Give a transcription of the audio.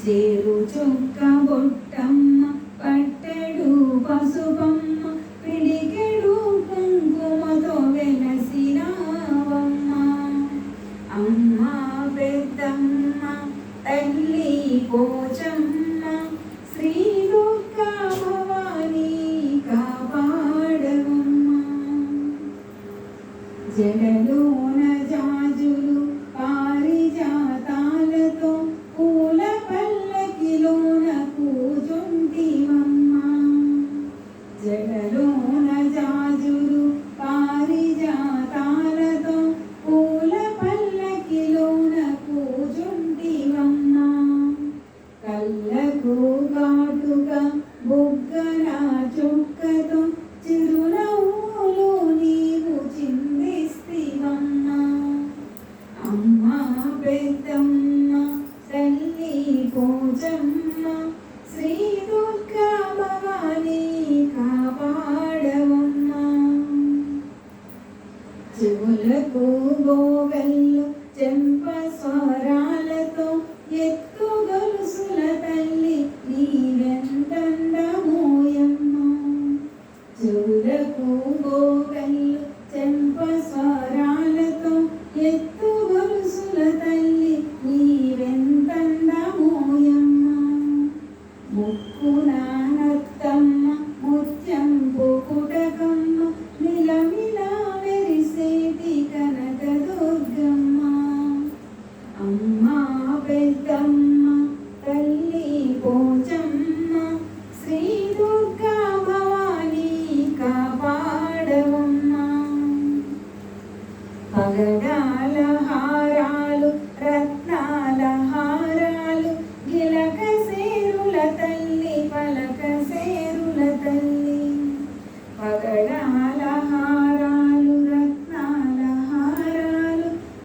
చేరు చుక్క బొట్టమ్మ పట్టెడు పసుపమ్మ పిడికెడు కుంకుమతో వెలసినావమ్మ. అమ్మ పెద్దమ్మ తల్లి పోచమ్మ శ్రీ దుర్గా భవానీ కాపాడవమ్మ. జడలోన జాజులు పారిజాతాలతో పూల పల్లకిలోన కూజుంటివమ్మ. జడలోన జాజులు పారిజాతాలతో పూల పల్లకిలోన కూజుంటివమ్మ. కళ్ళకు ఘాటుగా బుగ్గన చుక్కతో చిరునవ్వులు నీవు చిందిస్తివమ్మ. అమ్మ పెద్దమ్మ తల్లి పోచమ్మ శ్రీ దుర్గా భవానీ కాపాడవమ్మ. చెవులకు గోగల్లు చెంప స్వరాలతో ఎత్తు గొలుసుల తల్లి నీవెంతందమోయమ్మ. చెవులకు గోగల్లు చెంప స్వరాలతో ఎత్తు గొలుసుల తల్లి నీవెంతందమోయమ్మ. ముక్కున నత్తమ్మ ముత్యంపు కుటకమ్మ మిలమిల మెరిసేటి కనక దుర్గమ్మ. అమ్మ పెద్దమ్మ తల్లి పోచమ్మ శ్రీ దుర్గా భవానీ కాపాడవమ్మ. పగడాల హారాలు రత్నాల హారాలు గిలక సేరుల తల్లి పలక